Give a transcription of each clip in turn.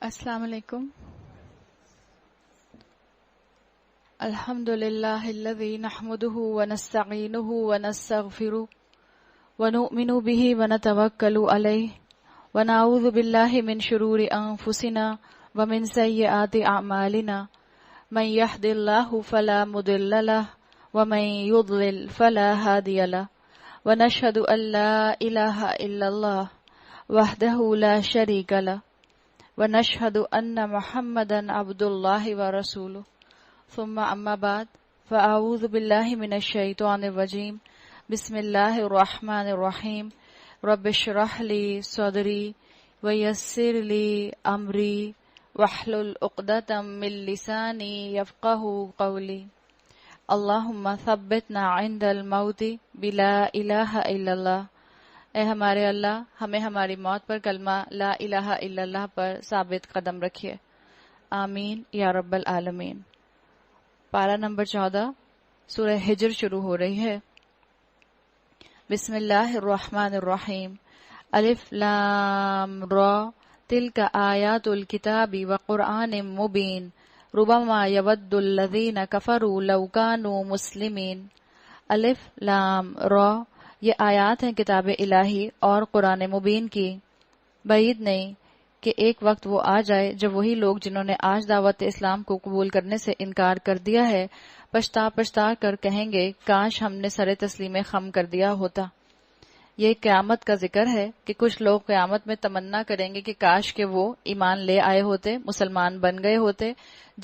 السلام علیکم. الحمد للہ الذی نحمده ونستعینه ونستغفره ونؤمن به ونتوکل علیہ ونعوذ باللہ من شرور انفسنا ومن سیئات اعمالنا من یهد اللہ فلا مضل له ومن یضلل فلا هادی له ونشهد ان لا الہ الا اللہ وحدہ لا شریک له ونشهد ان محمدا عبد اللہ ورسولہ ثم اما بعد فاعوذ باللہ من الشیطان الرجیم بسم اللہ الرحمن الرحیم رب اشرح لی صدری ویسر لی امری واحلل عقدۃ من لسانی یفقهوا قولی اللہم ثبتنا عند الموت بلا الہ الا اللہ. اے ہمارے اللہ، ہمیں ہماری موت پر کلمہ لا الہ الا اللہ پر ثابت قدم رکھیے، آمین یا رب العالمین. پارہ نمبر 14 سورہ ہجر شروع ہو رہی ہے. بسم اللہ الرحمن الرحیم. الف لام را تلک آیات الکتاب وقرآن مبین ربما یود الذین کفروا لو کانوا مسلمین. الف لام را یہ آیات ہیں کتاب الہی اور قرآن مبین کی. بعید نہیں کہ ایک وقت وہ آ جائے جب وہی لوگ جنہوں نے آج دعوت اسلام کو قبول کرنے سے انکار کر دیا ہے پچھتا کر کہیں گے کاش ہم نے سر تسلیم خم کر دیا ہوتا. یہ قیامت کا ذکر ہے کہ کچھ لوگ قیامت میں تمنا کریں گے کہ کاش کہ وہ ایمان لے آئے ہوتے، مسلمان بن گئے ہوتے،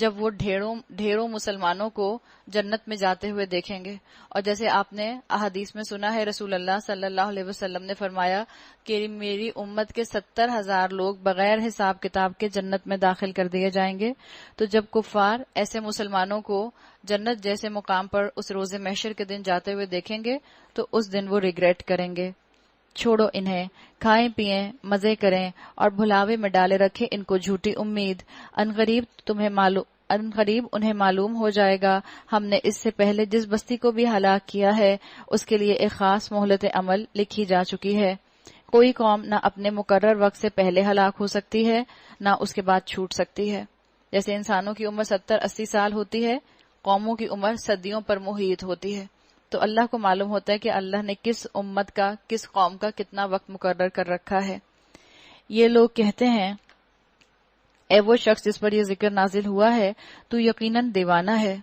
جب وہ ڈھیروں مسلمانوں کو جنت میں جاتے ہوئے دیکھیں گے. اور جیسے آپ نے احادیث میں سنا ہے، رسول اللہ صلی اللہ علیہ وسلم نے فرمایا کہ میری امت کے 70,000 لوگ بغیر حساب کتاب کے جنت میں داخل کر دیے جائیں گے. تو جب کفار ایسے مسلمانوں کو جنت جیسے مقام پر اس روز محشر کے دن جاتے ہوئے دیکھیں گے تو اس دن وہ ریگریٹ کریں گے. چھوڑو انہیں، کھائیں پیئیں، مزے کریں اور بھلاوے میں ڈالے رکھے ان کو جھوٹی امید. ان قریب انہیں معلوم ہو جائے گا ہم نے اس سے پہلے جس بستی کو بھی ہلاک کیا ہے اس کے لیے ایک خاص مہلت عمل لکھی جا چکی ہے. کوئی قوم نہ اپنے مقرر وقت سے پہلے ہلاک ہو سکتی ہے نہ اس کے بعد چھوٹ سکتی ہے. جیسے انسانوں کی عمر 70-80 سال ہوتی ہے، قوموں کی عمر صدیوں پر محیط ہوتی ہے. تو اللہ کو معلوم ہوتا ہے کہ اللہ نے کس امت کا، کس قوم کا کتنا وقت مقرر کر رکھا ہے. یہ لوگ کہتے ہیں اے وہ شخص جس پر یہ ذکر نازل ہوا ہے تو یقیناً دیوانہ ہے.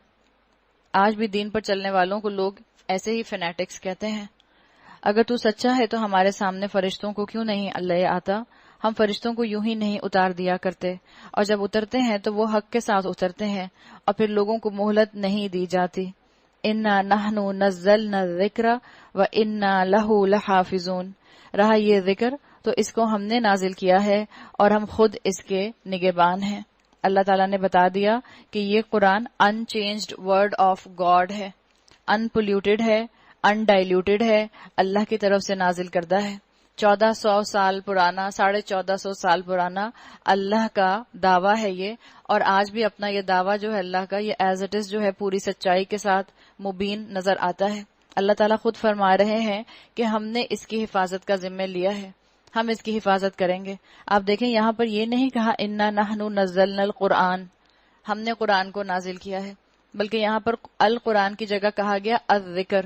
آج بھی دین پر چلنے والوں کو لوگ ایسے ہی فینیٹکس کہتے ہیں. اگر تو سچا ہے تو ہمارے سامنے فرشتوں کو کیوں نہیں لے آتا؟ ہم فرشتوں کو یوں ہی نہیں اتار دیا کرتے، اور جب اترتے ہیں تو وہ حق کے ساتھ اترتے ہیں اور پھر لوگوں کو مہلت نہیں دی جاتی. انا نحن نزلنا الذکر و انا لہ لحافظون. رہا یہ ذکر تو اس کو ہم نے نازل کیا ہے اور ہم خود اس کے نگہبان ہیں. اللہ تعالیٰ نے بتا دیا کہ یہ قرآن ان چینجڈ ورڈ آف گاڈ ہے، ان پولیوٹیڈ ہے، ان ڈائلیوٹیڈ ہے، اللہ کی طرف سے نازل کردہ ہے. 1400 سال پرانا، 1450 سال پرانا اللہ کا دعویٰ ہے یہ، اور آج بھی اپنا یہ دعویٰ جو ہے اللہ کا، یہ ایز اٹ از جو ہے پوری سچائی کے ساتھ مبین نظر آتا ہے. اللہ تعالیٰ خود فرما رہے ہیں کہ ہم نے اس کی حفاظت کا ذمہ لیا ہے، ہم اس کی حفاظت کریں گے. آپ دیکھیں یہاں پر یہ نہیں کہا انا نحن نزلنا القرآن، ہم نے قرآن کو نازل کیا ہے، بلکہ یہاں پر القرآن کی جگہ کہا گیا الذکر.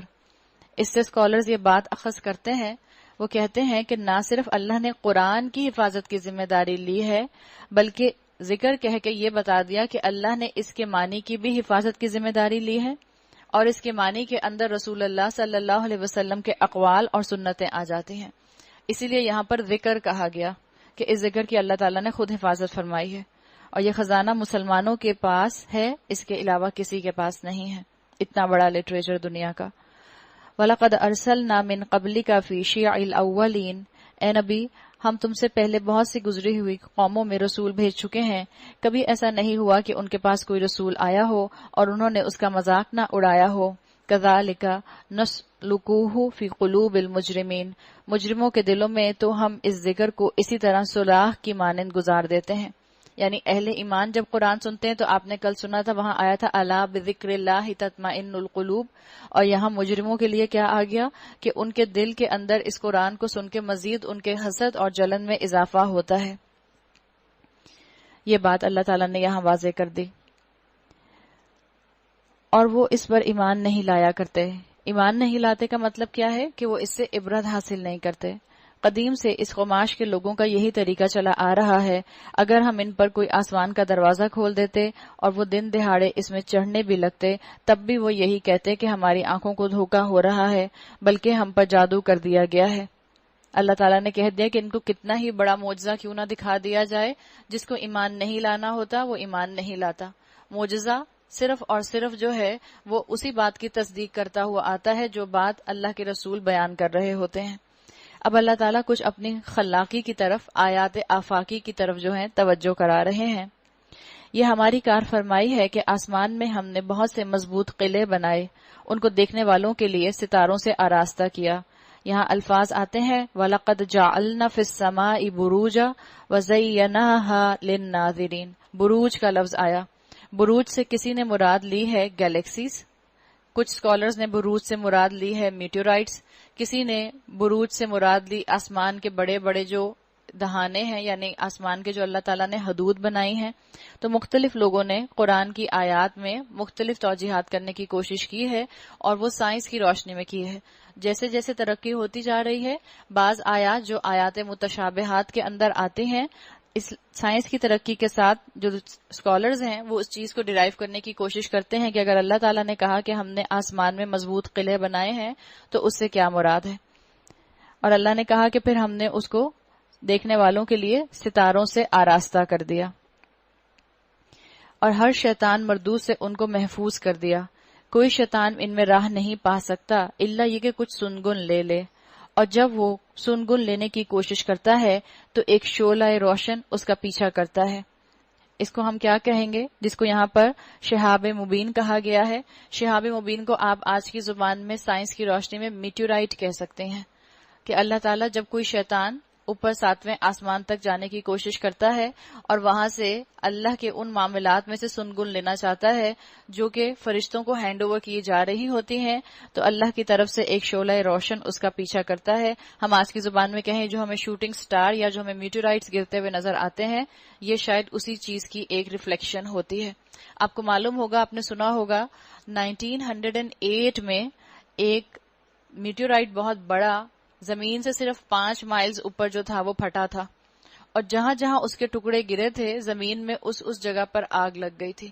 اس سے اسکالرز یہ بات اخذ کرتے ہیں، وہ کہتے ہیں کہ نہ صرف اللہ نے قرآن کی حفاظت کی ذمہ داری لی ہے بلکہ ذکر کہہ کے یہ بتا دیا کہ اللہ نے اس کے معنی کی بھی حفاظت کی ذمہ داری لی ہے، اور اس کے معنی کے اندر رسول اللہ صلی اللہ علیہ وسلم کے اقوال اور سنتیں آ جاتی ہیں. اسی لیے یہاں پر ذکر کہا گیا کہ اس ذکر کی اللہ تعالیٰ نے خود حفاظت فرمائی ہے، اور یہ خزانہ مسلمانوں کے پاس ہے، اس کے علاوہ کسی کے پاس نہیں ہے. اتنا بڑا لٹریچر دنیا کا. وَلَقَدْ أَرْسَلْنَا مِن قَبْلِكَ فِي شِيَعِ الْأَوَّلِينَ. اے نبی، ہم تم سے پہلے بہت سی گزری ہوئی قوموں میں رسول بھیج چکے ہیں، کبھی ایسا نہیں ہوا کہ ان کے پاس کوئی رسول آیا ہو اور انہوں نے اس کا مذاق نہ اڑایا ہو. كَذَلِكَ نَسْلُكُوهُ فِي قُلُوبِ الْمُجْرِمِينَ. مجرموں کے دلوں میں تو ہم اس ذکر کو اسی طرح سوراخ کی مانند گزار دیتے ہیں. یعنی اہل ایمان جب قرآن سنتے ہیں تو آپ نے کل سنا تھا، وہاں آیا تھا الا بذکر اللہ تطمئن القلوب، اور یہاں مجرموں کے لیے کیا آ گیا کہ ان کے دل کے اندر اس قرآن کو سن کے مزید ان کے حسد اور جلن میں اضافہ ہوتا ہے. یہ بات اللہ تعالیٰ نے یہاں واضح کر دی، اور وہ اس پر ایمان نہیں لایا کرتے۔ ایمان نہیں لاتے کا مطلب کیا ہے کہ وہ اس سے عبرت حاصل نہیں کرتے۔ قدیم سے اس قماش کے لوگوں کا یہی طریقہ چلا آ رہا ہے، اگر ہم ان پر کوئی آسمان کا دروازہ کھول دیتے اور وہ دن دہاڑے اس میں چڑھنے بھی لگتے، تب بھی وہ یہی کہتے کہ ہماری آنکھوں کو دھوکہ ہو رہا ہے، بلکہ ہم پر جادو کر دیا گیا ہے۔ اللہ تعالیٰ نے کہہ دیا کہ ان کو کتنا ہی بڑا معجزہ کیوں نہ دکھا دیا جائے، جس کو ایمان نہیں لانا ہوتا وہ ایمان نہیں لاتا۔ معجزہ صرف اور صرف جو ہے وہ اسی بات کی تصدیق کرتا ہوا آتا ہے جو بات اللہ کے رسول بیان کر رہے ہوتے ہیں۔ اب اللہ تعالیٰ کچھ اپنی خلاقی کی طرف، آیات آفاقی کی طرف جو ہیں توجہ کرا رہے ہیں۔ یہ ہماری کار فرمائی ہے کہ آسمان میں ہم نے بہت سے مضبوط قلعے بنائے، ان کو دیکھنے والوں کے لیے ستاروں سے آراستہ کیا۔ یہاں الفاظ آتے ہیں وَلَقَدْ جَعَلْنَا فِي السَّمَاءِ بُرُوجًا وَزَيَّنَاهَا لِلنَّاظِرِينَ۔ بروج کا لفظ آیا۔ بروج سے کسی نے مراد لی ہے گیلیکسیز، کچھ اسکالرز نے بروج سے مراد لی ہے میٹیورائٹس، کسی نے بروج سے مراد لی آسمان کے بڑے بڑے جو دہانے ہیں، یعنی آسمان کے جو اللہ تعالیٰ نے حدود بنائی ہیں۔ تو مختلف لوگوں نے قرآن کی آیات میں مختلف توجیحات کرنے کی کوشش کی ہے، اور وہ سائنس کی روشنی میں کی ہے۔ جیسے جیسے ترقی ہوتی جا رہی ہے، بعض آیات جو آیات متشابہات کے اندر آتے ہیں، اس سائنس کی ترقی کے ساتھ جو اسکالرز ہیں وہ اس چیز کو ڈرائیو کرنے کی کوشش کرتے ہیں کہ اگر اللہ تعالیٰ نے کہا کہ ہم نے آسمان میں مضبوط قلعے بنائے ہیں تو اس سے کیا مراد ہے، اور اللہ نے کہا کہ پھر ہم نے اس کو دیکھنے والوں کے لیے ستاروں سے آراستہ کر دیا، اور ہر شیطان مردود سے ان کو محفوظ کر دیا۔ کوئی شیطان ان میں راہ نہیں پا سکتا الا یہ کہ کچھ سنگن لے لے، اور جب وہ سنگن لینے کی کوشش کرتا ہے تو ایک شعلہ روشن اس کا پیچھا کرتا ہے۔ اس کو ہم کیا کہیں گے، جس کو یہاں پر شہاب مبین کہا گیا ہے؟ شہاب مبین کو آپ آج کی زبان میں سائنس کی روشنی میں میٹیورائٹ کہہ سکتے ہیں، کہ اللہ تعالیٰ جب کوئی شیطان اوپر 7ویں آسمان تک جانے کی کوشش کرتا ہے اور وہاں سے اللہ کے ان معاملات میں سے سنگن لینا چاہتا ہے جو کہ فرشتوں کو ہینڈ اوور کی جا رہی ہوتی ہیں، تو اللہ کی طرف سے ایک شعلہ روشن اس کا پیچھا کرتا ہے۔ ہم آج کی زبان میں کہیں جو ہمیں شوٹنگ سٹار یا جو ہمیں میٹیورائٹس گرتے ہوئے نظر آتے ہیں، یہ شاید اسی چیز کی ایک ریفلیکشن ہوتی ہے۔ آپ کو معلوم ہوگا، آپ نے سنا ہوگا 1908 میں ایک میٹیورائٹ بہت بڑا زمین سے صرف 5 مائلز اوپر جو تھا وہ پھٹا تھا، اور جہاں جہاں اس کے ٹکڑے گرے تھے زمین میں اس جگہ پر آگ لگ گئی تھی۔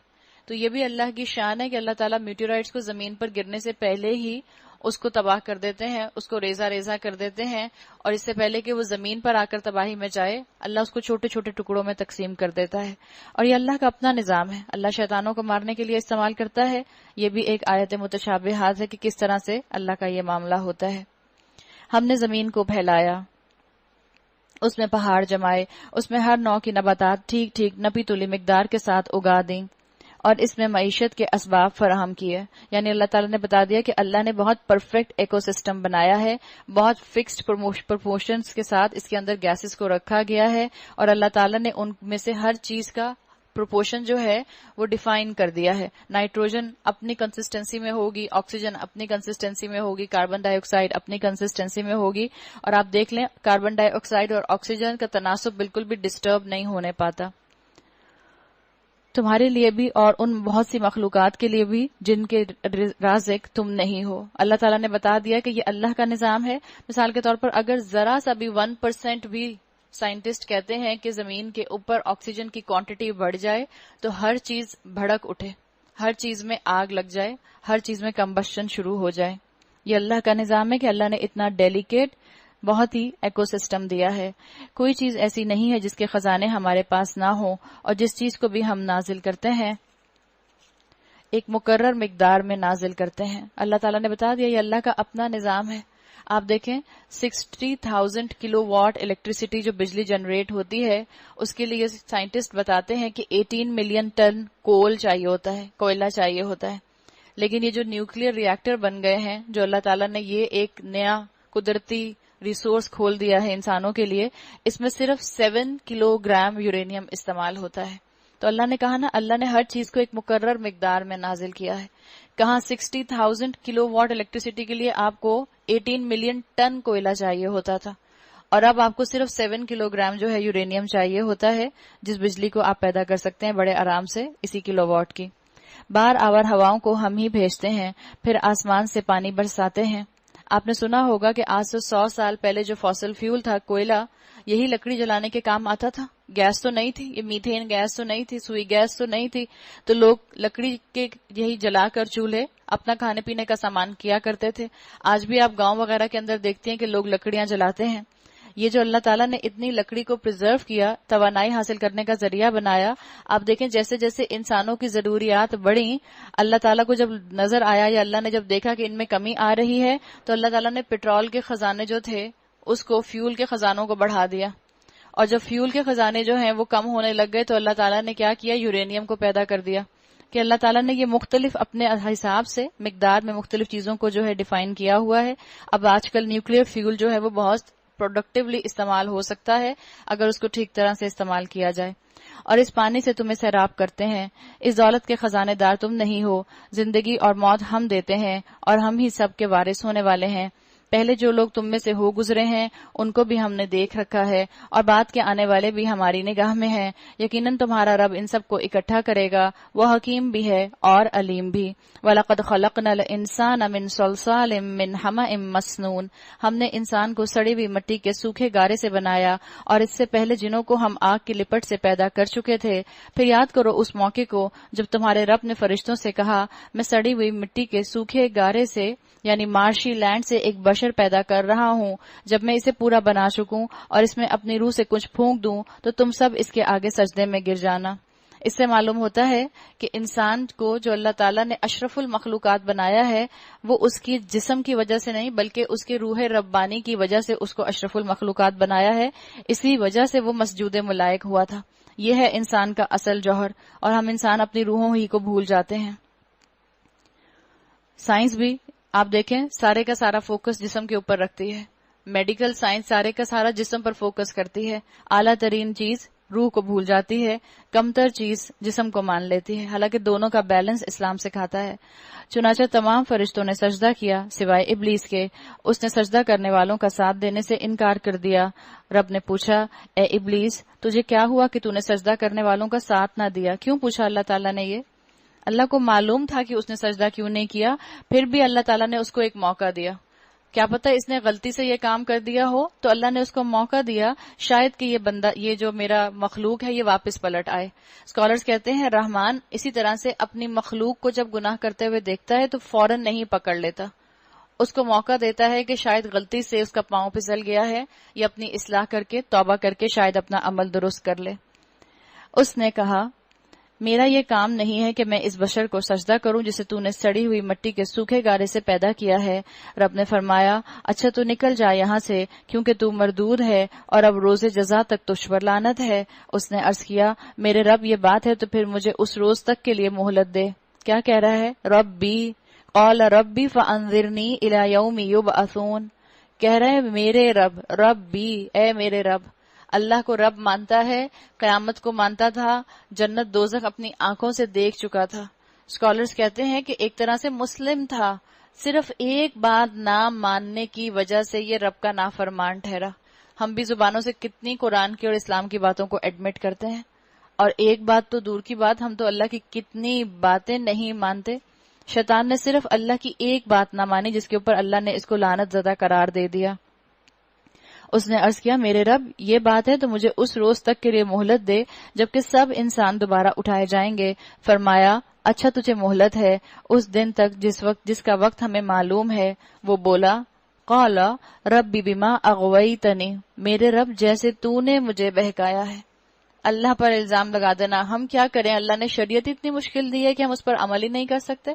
تو یہ بھی اللہ کی شان ہے کہ اللہ تعالیٰ میٹیورائٹس کو زمین پر گرنے سے پہلے ہی اس کو تباہ کر دیتے ہیں، اس کو ریزہ ریزہ کر دیتے ہیں، اور اس سے پہلے کہ وہ زمین پر آ کر تباہی میں جائے، اللہ اس کو چھوٹے چھوٹے ٹکڑوں میں تقسیم کر دیتا ہے۔ اور یہ اللہ کا اپنا نظام ہے، اللہ شیطانوں کو مارنے کے لیے استعمال کرتا ہے۔ یہ بھی ایک آیت متشابہات ہے کہ کس طرح سے اللہ کا یہ معاملہ ہوتا ہے۔ ہم نے زمین کو پھیلایا، اس میں پہاڑ جمائے، اس میں ہر نوع کی نباتات ٹھیک ٹھیک نپی تلی مقدار کے ساتھ اگا دیں، اور اس میں معیشت کے اسباب فراہم کیے۔ یعنی اللہ تعالیٰ نے بتا دیا کہ اللہ نے بہت پرفیکٹ ایکو سسٹم بنایا ہے، بہت فکسڈ پرپورشنز کے ساتھ اس کے اندر گیسز کو رکھا گیا ہے، اور اللہ تعالیٰ نے ان میں سے ہر چیز کا پروپورشن جو ہے وہ ڈیفائن کر دیا ہے۔ نائٹروجن اپنی کنسسٹنسی میں ہوگی، آکسیجن اپنی کنسسٹنسی میں ہوگی، کاربن ڈائی آکسائڈ اپنی کنسسٹنسی میں ہوگی، اور آپ دیکھ لیں کاربن ڈائی آکسائڈ اور آکسیجن کا تناسب بالکل بھی ڈسٹرب نہیں ہونے پاتا۔ تمہارے لیے بھی اور ان بہت سی مخلوقات کے لیے بھی جن کے رازق تم نہیں ہو۔ اللہ تعالیٰ نے بتا دیا کہ یہ اللہ کا نظام ہے۔ مثال کے طور پر اگر ذرا سا بھی 1% بھی سائنٹسٹ کہتے ہیں کہ زمین کے اوپر آکسیجن کی کوانٹٹی بڑھ جائے تو ہر چیز بھڑک اٹھے، ہر چیز میں آگ لگ جائے، ہر چیز میں کمبشن شروع ہو جائے۔ یہ اللہ کا نظام ہے کہ اللہ نے اتنا ڈیلیکیٹ بہت ہی ایکو سسٹم دیا ہے۔ کوئی چیز ایسی نہیں ہے جس کے خزانے ہمارے پاس نہ ہوں، اور جس چیز کو بھی ہم نازل کرتے ہیں ایک مقرر مقدار میں نازل کرتے ہیں۔ اللہ تعالیٰ نے بتا دیا یہ اللہ کا اپنا نظام ہے۔ آپ دیکھیں 60,000 کلو واٹ الیکٹریسٹی جو بجلی جنریٹ ہوتی ہے، اس کے لیے سائنٹسٹ بتاتے ہیں کہ 18 ملین ٹن کول چاہیے ہوتا ہے، کوئلہ چاہیے ہوتا ہے۔ لیکن یہ جو نیوکلیر ری ایکٹر بن گئے ہیں، جو اللہ تعالیٰ نے یہ ایک نیا قدرتی ریسورس کھول دیا ہے انسانوں کے لیے، اس میں صرف 7 کلو گرام یورینیم استعمال ہوتا ہے۔ تو اللہ نے کہا نا، اللہ نے ہر چیز کو ایک مقرر مقدار میں نازل کیا ہے۔ کہاں 60,000 کلو واٹ الیکٹریسٹی کے لیے آپ کو 18 ملین ٹن کوئلہ چاہیے ہوتا تھا، اور اب آپ کو صرف 7 کلو گرام جو ہے یورینیم چاہیے ہوتا ہے، جس بجلی کو آپ پیدا کر سکتے ہیں بڑے آرام سے اسی کلو واٹ کی۔ بار آور ہواؤں کو ہم ہی بھیجتے ہیں، پھر آسمان سے پانی برساتے ہیں۔ آپ نے سنا ہوگا کہ آج سے 100 سال پہلے جو فاسل فیول تھا، کوئلہ، یہی لکڑی جلانے کے کام آتا تھا۔ گیس تو نہیں تھی، یہ میتھین گیس تو نہیں تھی، سوئی گیس تو نہیں تھی، تو لوگ لکڑی کے یہی جلا کر چولہے اپنا کھانے پینے کا سامان کیا کرتے تھے۔ آج بھی آپ گاؤں وغیرہ کے اندر دیکھتے ہیں کہ لوگ لکڑیاں جلاتے ہیں۔ یہ جو اللہ تعالیٰ نے اتنی لکڑی کو پریزرو کیا، توانائی حاصل کرنے کا ذریعہ بنایا، آپ دیکھیں جیسے جیسے انسانوں کی ضروریات بڑھیں، اللہ تعالیٰ کو جب نظر آیا یا اللہ نے جب دیکھا کہ ان میں کمی آ رہی ہے، تو اللہ تعالیٰ نے پیٹرول کے خزانے جو تھے اس کو فیول کے خزانوں کو بڑھا دیا، اور جب فیول کے خزانے جو ہیں وہ کم ہونے لگ گئے تو اللہ تعالیٰ نے کیا کیا، یورینیم کو پیدا کر دیا، کہ اللہ تعالیٰ نے یہ مختلف اپنے حساب سے مقدار میں مختلف چیزوں کو جو ہے ڈیفائن کیا ہوا ہے۔ اب آج کل نیوکلیئر فیول جو ہے وہ بہت پروڈکٹیولی استعمال ہو سکتا ہے اگر اس کو ٹھیک طرح سے استعمال کیا جائے۔ اور اس پانی سے تمہیں سیراب کرتے ہیں، اس دولت کے خزانے دار تم نہیں ہو، زندگی اور موت ہم دیتے ہیں اور ہم ہی سب کے وارث ہونے والے ہیں۔ پہلے جو لوگ تم میں سے ہو گزرے ہیں ان کو بھی ہم نے دیکھ رکھا ہے، اور بعد کے آنے والے بھی ہماری نگاہ میں ہیں۔ یقیناً تمہارا رب ان سب کو اکٹھا کرے گا، وہ حکیم بھی ہے اور علیم بھی۔ وَلَقَدْ خَلَقْنَا الْإِنسَانَ مِنْ صَلْصَالٍ مِّنْ حَمَإٍ مَّسْنُونٍ، ہم نے انسان کو سڑی ہوئی مٹی کے سوکھے گارے سے بنایا، اور اس سے پہلے جنوں کو ہم آگ کی لپٹ سے پیدا کر چکے تھے۔ پھر یاد کرو اس موقع کو جب تمہارے رب نے فرشتوں سے کہا، میں سڑی ہوئی مٹی کے سوکھے گارے سے یعنی مارشی لینڈ سے ایک بشر پیدا کر رہا ہوں، جب میں اسے پورا بنا چکوں اور اس میں اپنی روح سے کچھ پھونک دوں تو تم سب اس کے آگے سجدے میں گر جانا۔ اس سے معلوم ہوتا ہے کہ انسان کو جو اللہ تعالیٰ نے اشرف المخلوقات بنایا ہے، وہ اس کی جسم کی وجہ سے نہیں بلکہ اس کے روح ربانی کی وجہ سے اس کو اشرف المخلوقات بنایا ہے، اسی وجہ سے وہ مسجود ملائک ہوا تھا۔ یہ ہے انسان کا اصل جوہر، اور ہم انسان اپنی روحوں ہی کو بھول جاتے ہیں۔ سائنس بھی آپ دیکھیں سارے کا سارا فوکس جسم کے اوپر رکھتی ہے، میڈیکل سائنس سارے کا سارا جسم پر فوکس کرتی ہے، اعلیٰ ترین چیز روح کو بھول جاتی ہے، کمتر چیز جسم کو مان لیتی ہے، حالانکہ دونوں کا بیلنس اسلام سکھاتا ہے۔ چنانچہ تمام فرشتوں نے سجدہ کیا سوائے ابلیس کے، اس نے سجدہ کرنے والوں کا ساتھ دینے سے انکار کر دیا۔ رب نے پوچھا، اے ابلیس تجھے کیا ہوا کہ تو نے سجدہ کرنے والوں کا ساتھ نہ دیا؟ کیوں پوچھا اللہ تعالیٰ نے یہ؟ اللہ کو معلوم تھا کہ اس نے سجدہ کیوں نہیں کیا، پھر بھی اللہ تعالیٰ نے اس کو ایک موقع دیا۔ کیا پتہ اس نے غلطی سے یہ کام کر دیا ہو، تو اللہ نے اس کو موقع دیا شاید کہ یہ بندہ، یہ جو میرا مخلوق ہے، یہ واپس پلٹ آئے۔ اسکالرز کہتے ہیں رحمان اسی طرح سے اپنی مخلوق کو جب گناہ کرتے ہوئے دیکھتا ہے تو فوراً نہیں پکڑ لیتا، اس کو موقع دیتا ہے کہ شاید غلطی سے اس کا پاؤں پھسل گیا ہے، یا اپنی اصلاح کر کے توبہ کر کے شاید اپنا عمل درست کر لے۔ اس نے کہا، میرا یہ کام نہیں ہے کہ میں اس بشر کو سجدہ کروں جسے تو نے سڑی ہوئی مٹی کے سوکھے گارے سے پیدا کیا ہے۔ رب نے فرمایا، اچھا تو نکل جا یہاں سے، کیونکہ تو مردود ہے اور اب روز جزا تک تجھ پر لعنت ہے۔ اس نے عرض کیا، میرے رب یہ بات ہے تو پھر مجھے اس روز تک کے لیے مہلت دے۔ کیا کہہ رہا ہے؟ ربی قال ربی فانظرنی الی یوم یبعثون، کہہ رہے ہیں میرے رب، ربی اے میرے رب۔ اللہ کو رب مانتا ہے، قیامت کو مانتا تھا، جنت دوزخ اپنی آنکھوں سے دیکھ چکا تھا۔ اسکالرز کہتے ہیں کہ ایک طرح سے مسلم تھا، صرف ایک بات نہ ماننے کی وجہ سے یہ رب کا نافرمان ٹھہرا۔ ہم بھی زبانوں سے کتنی قرآن کی اور اسلام کی باتوں کو ایڈمٹ کرتے ہیں، اور ایک بات تو دور کی بات، ہم تو اللہ کی کتنی باتیں نہیں مانتے۔ شیطان نے صرف اللہ کی ایک بات نہ مانی جس کے اوپر اللہ نے اس کو لعنت زدہ قرار دے دیا۔ اس نے عرض کیا، میرے رب یہ بات ہے تو مجھے اس روز تک کے لیے مہلت دے جبکہ سب انسان دوبارہ اٹھائے جائیں گے۔ فرمایا، اچھا تجھے مہلت ہے اس دن تک جس کا وقت ہمیں معلوم ہے۔ وہ بولا، قال ربی بما اغویتنی، میرے رب جیسے تو نے مجھے بہکایا ہے۔ اللہ پر الزام لگا دینا، ہم کیا کریں؟ اللہ نے شریعت اتنی مشکل دی ہے کہ ہم اس پر عمل ہی نہیں کر سکتے۔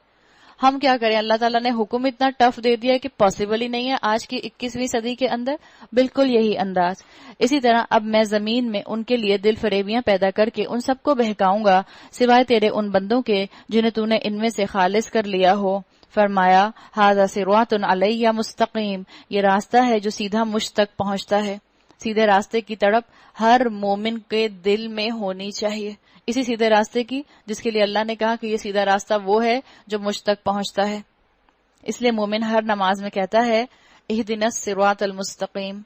ہم کیا کریں؟ اللہ تعالیٰ نے حکم اتنا ٹف دے دیا کہ پاسبل ہی نہیں ہے آج کی 21ویں صدی کے اندر۔ بالکل یہی انداز۔ اسی طرح اب میں زمین میں ان کے لیے دل فریبیاں پیدا کر کے ان سب کو بہکاؤں گا سوائے تیرے ان بندوں کے جنہیں تو نے ان میں سے خالص کر لیا ہو۔ فرمایا، ھذا صراط علیہ مستقیم، یہ راستہ ہے جو سیدھا مجھ تک پہنچتا ہے۔ سیدھے راستے کی تڑپ ہر مومن کے دل میں ہونی چاہیے، اسی سیدھے راستے کی جس کے لیے اللہ نے کہا کہ یہ سیدھا راستہ وہ ہے جو مجھ تک پہنچتا ہے۔ اس لیے مومن ہر نماز میں کہتا ہے، اہدنا الصراط المستقیم۔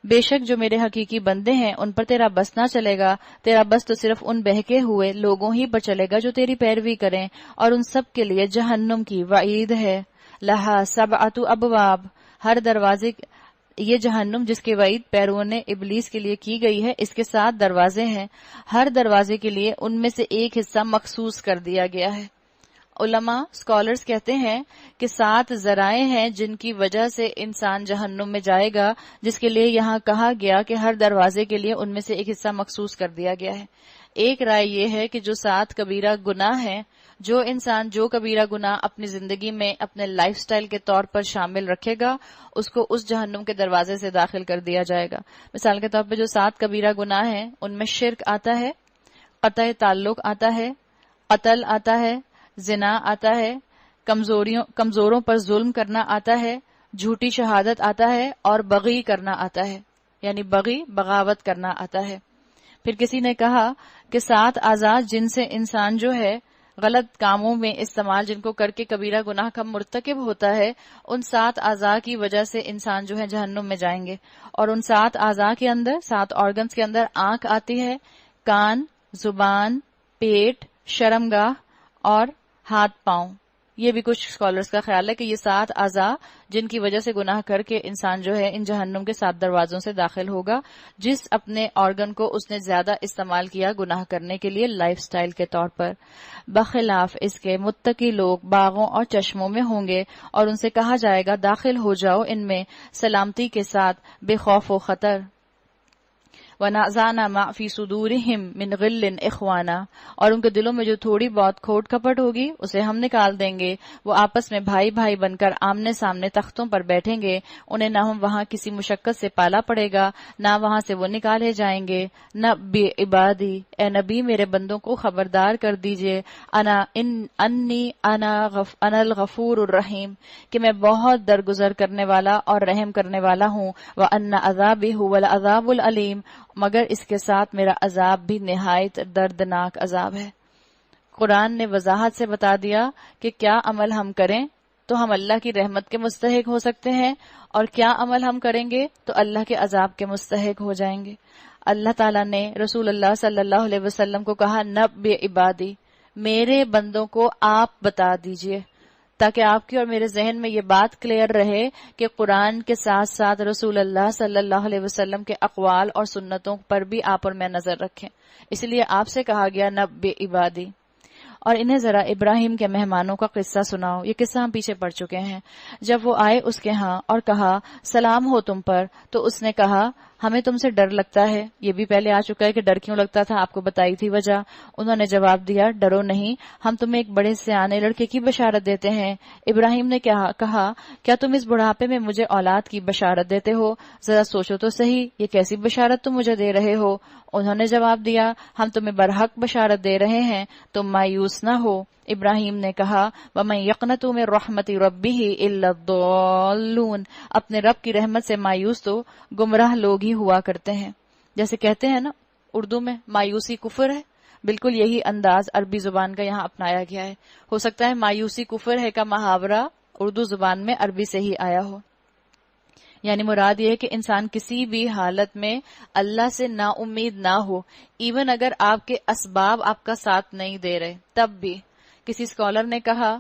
بے شک جو میرے حقیقی بندے ہیں ان پر تیرا بس نہ چلے گا، تیرا بس تو صرف ان بہکے ہوئے لوگوں ہی پر چلے گا جو تیری پیروی کریں، اور ان سب کے لیے جہنم کی وعید ہے۔ لہا سبعۃ ابواب، ہر دروازے، یہ جہنم جس کی وعید پیرون ابلیس کے لیے کی گئی ہے، اس کے 7 دروازے ہیں، ہر دروازے کے لیے ان میں سے ایک حصہ مخصوص کر دیا گیا ہے۔ علماء اسکالرز کہتے ہیں کہ 7 ذرائع ہیں جن کی وجہ سے انسان جہنم میں جائے گا، جس کے لیے یہاں کہا گیا کہ ہر دروازے کے لیے ان میں سے ایک حصہ مخصوص کر دیا گیا ہے۔ ایک رائے یہ ہے کہ جو 7 کبیرہ گناہ ہیں، جو انسان جو کبیرہ گناہ اپنی زندگی میں اپنے لائف سٹائل کے طور پر شامل رکھے گا، اس کو اس جہنم کے دروازے سے داخل کر دیا جائے گا۔ مثال کے طور پہ جو 7 کبیرہ گناہ ہیں ان میں شرک آتا ہے، قطع تعلق آتا ہے، قتل آتا ہے، زنا آتا ہے، کمزوروں پر ظلم کرنا آتا ہے، جھوٹی شہادت آتا ہے، اور بغی کرنا آتا ہے، یعنی بغاوت کرنا آتا ہے۔ پھر کسی نے کہا کہ 7 اعضاء جن سے انسان جو ہے غلط کاموں میں استعمال، جن کو کر کے کبیرہ گناہ کا مرتکب ہوتا ہے، ان 7 اعضاء کی وجہ سے انسان جو ہے جہنم میں جائیں گے۔ اور ان 7 اعضاء کے اندر، 7 آرگنز کے اندر آنکھ آتی ہے، کان، زبان، پیٹ، شرمگاہ اور ہاتھ پاؤں۔ یہ بھی کچھ اسکالرز کا خیال ہے کہ یہ 7 اعضاء جن کی وجہ سے گناہ کر کے انسان جو ہے ان جہنم کے 7 دروازوں سے داخل ہوگا، جس اپنے آرگن کو اس نے زیادہ استعمال کیا گناہ کرنے کے لیے لائف سٹائل کے طور پر۔ بخلاف اس کے متقی لوگ باغوں اور چشموں میں ہوں گے، اور ان سے کہا جائے گا داخل ہو جاؤ ان میں سلامتی کے ساتھ، بے خوف و خطر۔ وَنَزَعْنَا مَا فِي صُدُورِهِمْ مِنْ غِلٍّ إِخْوَانًا، اور ان کے دلوں میں جو تھوڑی بہت کھوٹ کپٹ ہوگی اسے ہم نکال دیں گے۔ وہ آپس میں بھائی بھائی بن کر آمنے سامنے تختوں پر بیٹھیں گے، انہیں نہ وہاں کسی مشقت سے پالا پڑے گا، نہ وہاں سے وہ نکالے جائیں گے۔ نبی عبادی، اے نبی میرے بندوں کو خبردار کر دیجئے، انا الغفور الرحیم، کہ میں بہت درگزر کرنے والا اور رحم کرنے والا ہوں، وَأَنَّ عَذَابِي هُوَ الْعَذَابُ الْعَلِيمُ، مگر اس کے ساتھ میرا عذاب بھی نہایت دردناک عذاب ہے۔ قرآن نے وضاحت سے بتا دیا کہ کیا عمل ہم کریں تو ہم اللہ کی رحمت کے مستحق ہو سکتے ہیں، اور کیا عمل ہم کریں گے تو اللہ کے عذاب کے مستحق ہو جائیں گے۔ اللہ تعالیٰ نے رسول اللہ صلی اللہ علیہ وسلم کو کہا نبی عبادی، میرے بندوں کو آپ بتا دیجئے، تاکہ آپ کی اور میرے ذہن میں یہ بات کلیئر رہے کہ قرآن کے ساتھ ساتھ رسول اللہ صلی اللہ علیہ وسلم کے اقوال اور سنتوں پر بھی آپ اور میں نظر رکھیں۔ اس لیے آپ سے کہا گیا نبی عبادی۔ اور انہیں ذرا ابراہیم کے مہمانوں کا قصہ سناؤ۔ یہ قصہ ہم پیچھے پڑھ چکے ہیں۔ جب وہ آئے اس کے ہاں اور کہا سلام ہو تم پر، تو اس نے کہا ہمیں تم سے ڈر لگتا ہے۔ یہ بھی پہلے آ چکا ہے کہ ڈر کیوں لگتا تھا، آپ کو بتائی تھی وجہ۔ انہوں نے جواب دیا ڈرو نہیں، ہم تمہیں ایک بڑے سیانے لڑکے کی بشارت دیتے ہیں۔ ابراہیم نے کہا کیا تم اس بڑھاپے میں مجھے اولاد کی بشارت دیتے ہو؟ ذرا سوچو تو صحیح، یہ کیسی بشارت تم مجھے دے رہے ہو؟ انہوں نے جواب دیا ہم تمہیں برحق بشارت دے رہے ہیں، تم مایوس نہ ہو۔ ابراہیم نے کہا وَمَن يَقْنَطُ مِن رَحْمَةِ رَبِّهِ إِلَّا الضَّالُّونَ، اپنے رب کی رحمت سے مایوس تو گمراہ لوگ ہی ہوا کرتے ہیں۔ جیسے کہتے ہیں نا اردو میں مایوسی کفر ہے، بالکل یہی انداز عربی زبان کا یہاں اپنایا گیا ہے۔ ہو سکتا ہے مایوسی کفر ہے کا محاورہ اردو زبان میں عربی سے ہی آیا ہو، یعنی مراد یہ ہے کہ انسان کسی بھی حالت میں اللہ سے نا امید نہ ہو، ایون اگر آپ کے اسباب آپ کا ساتھ نہیں دے رہے تب بھی۔ کسی اسکالر نے کہا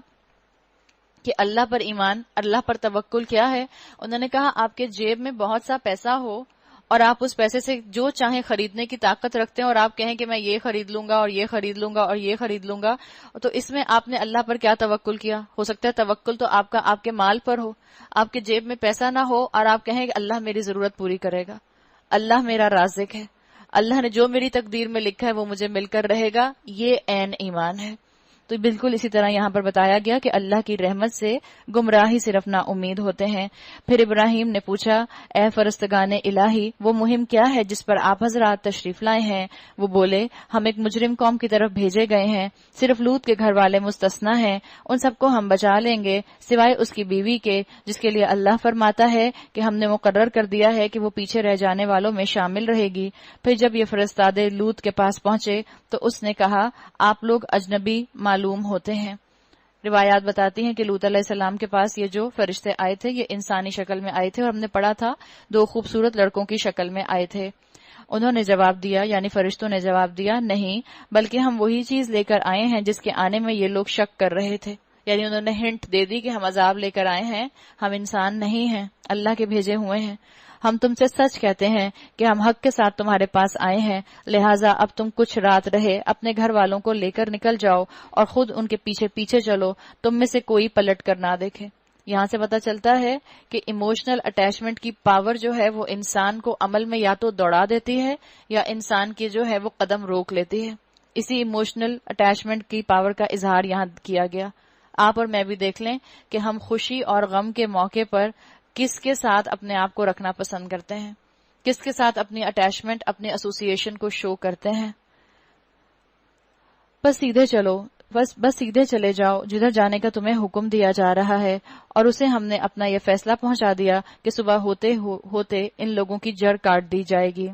کہ اللہ پر ایمان، اللہ پر توکل کیا ہے؟ انہوں نے کہا آپ کے جیب میں بہت سا پیسہ ہو اور آپ اس پیسے سے جو چاہیں خریدنے کی طاقت رکھتے ہیں، اور آپ کہیں کہ میں یہ خرید لوں گا اور یہ خرید لوں گا اور یہ خرید لوں گا، تو اس میں آپ نے اللہ پر کیا توکل کیا؟ ہو سکتا ہے توکل تو آپ کا آپ کے مال پر ہو، آپ کے جیب میں پیسہ نہ ہو اور آپ کہیں کہ اللہ میری ضرورت پوری کرے گا، اللہ میرا رازق ہے، اللہ نے جو میری تقدیر میں لکھا ہے وہ مجھے مل کر رہے گا، یہ عین ایمان ہے۔ تو بالکل اسی طرح یہاں پر بتایا گیا کہ اللہ کی رحمت سے گمراہی صرف نا امید ہوتے ہیں۔ پھر ابراہیم نے پوچھا اے فرشتگان الہی، وہ مہم کیا ہے جس پر آپ حضرات تشریف لائے ہیں؟ وہ بولے ہم ایک مجرم قوم کی طرف بھیجے گئے ہیں، صرف لوط کے گھر والے مستثنا ہیں، ان سب کو ہم بچا لیں گے سوائے اس کی بیوی کے، جس کے لیے اللہ فرماتا ہے کہ ہم نے مقرر کر دیا ہے کہ وہ پیچھے رہ جانے والوں میں شامل رہے گی۔ پھر جب یہ فرستادے لوط کے پاس پہنچے تو اس نے کہا آپ لوگ اجنبی معلوم ہوتے ہیں۔ روایات بتاتی ہیں کہ لوط علیہ السلام کے پاس یہ جو فرشتے آئے تھے یہ انسانی شکل میں آئے تھے، اور ہم نے پڑھا تھا 2 خوبصورت لڑکوں کی شکل میں آئے تھے۔ انہوں نے جواب دیا، یعنی فرشتوں نے جواب دیا، نہیں بلکہ ہم وہی چیز لے کر آئے ہیں جس کے آنے میں یہ لوگ شک کر رہے تھے۔ یعنی انہوں نے ہنٹ دے دی کہ ہم عذاب لے کر آئے ہیں، ہم انسان نہیں ہیں، اللہ کے بھیجے ہوئے ہیں۔ ہم تم سے سچ کہتے ہیں کہ ہم حق کے ساتھ تمہارے پاس آئے ہیں، لہٰذا اب تم کچھ رات رہے اپنے گھر والوں کو لے کر نکل جاؤ اور خود ان کے پیچھے پیچھے چلو، تم میں سے کوئی پلٹ کر نہ دیکھے۔ یہاں سے پتہ چلتا ہے کہ ایموشنل اٹیچمنٹ کی پاور جو ہے وہ انسان کو عمل میں یا تو دوڑا دیتی ہے یا انسان کی جو ہے وہ قدم روک لیتی ہے۔ اسی ایموشنل اٹیچمنٹ کی پاور کا اظہار یہاں کیا گیا۔ آپ اور میں بھی دیکھ لیں کہ ہم خوشی اور غم کے موقع پر کس کے ساتھ اپنے آپ کو رکھنا پسند کرتے ہیں، کس کے ساتھ اپنی اٹیچمنٹ، اپنی ایسوسیشن کو شو کرتے ہیں۔ بس سیدھے چلو، بس سیدھے چلے جاؤ جدھر جانے کا تمہیں حکم دیا جا رہا ہے۔ اور اسے ہم نے اپنا یہ فیصلہ پہنچا دیا کہ صبح ہوتے ان لوگوں کی جڑ کاٹ دی جائے گی۔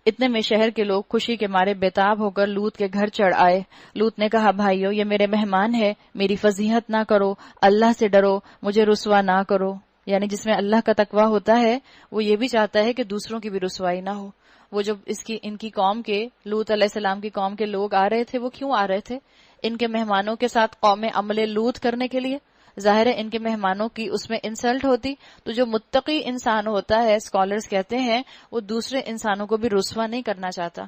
اتنے میں شہر کے لوگ خوشی کے مارے بےتاب ہو کر لوط کے گھر چڑھ آئے۔ لوط نے کہا، بھائیو یہ میرے مہمان ہے، میری فضیحت نہ کرو، اللہ سے ڈرو، مجھے رسوا نہ کرو۔ یعنی جس میں اللہ کا تقویٰ ہوتا ہے وہ یہ بھی چاہتا ہے کہ دوسروں کی بھی رسوائی نہ ہو۔ وہ جو ان کی قوم کے، لوط علیہ السلام کی قوم کے لوگ آ رہے تھے، وہ کیوں آ رہے تھے؟ ان کے مہمانوں کے ساتھ قوم عمل لوط کرنے کے لیے۔ ظاہر ہے ان کے مہمانوں کی اس میں انسلٹ ہوتی، تو جو متقی انسان ہوتا ہے، اسکالرز کہتے ہیں، وہ دوسرے انسانوں کو بھی رسوا نہیں کرنا چاہتا۔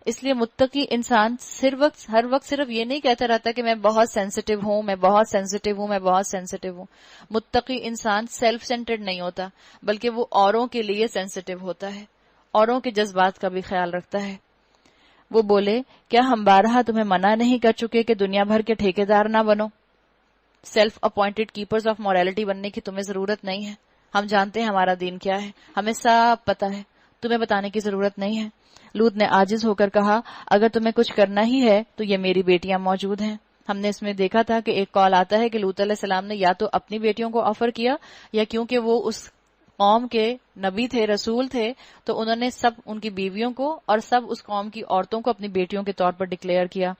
اس لیے متقی انسان ہر وقت صرف یہ نہیں کہتا رہتا کہ میں بہت سینسٹیو ہوں، میں بہت سینسٹیو ہوں، میں بہت سینسٹیو ہوں۔ متقی انسان سیلف سینٹرڈ نہیں ہوتا، بلکہ وہ اوروں کے لیے سینسٹیو ہوتا ہے، اوروں کے جذبات کا بھی خیال رکھتا ہے۔ وہ بولے، کیا ہم بارہا تمہیں منع نہیں کر چکے کہ دنیا بھر کے ٹھیکیدار نہ بنو؟ Self appointed keepers of morality بننے کی تمہیں ضرورت نہیں ہے۔ ہم جانتے ہیں ہمارا دین کیا ہے، ہمیں سب پتہ ہے، تمہیں بتانے کی ضرورت نہیں ہے۔ لوط نے عاجز ہو کر کہا، اگر تمہیں کچھ کرنا ہی ہے تو یہ میری بیٹیاں موجود ہیں۔ ہم نے اس میں دیکھا تھا کہ ایک قول آتا ہے کہ لوط علیہ السلام نے یا تو اپنی بیٹیوں کو آفر کیا، یا کیونکہ وہ اس قوم کے نبی تھے، رسول تھے، تو انہوں نے سب ان کی بیویوں کو اور سب اس قوم کی عورتوں کو اپنی بیٹیوں کے طور پر ڈکلیئر کیا۔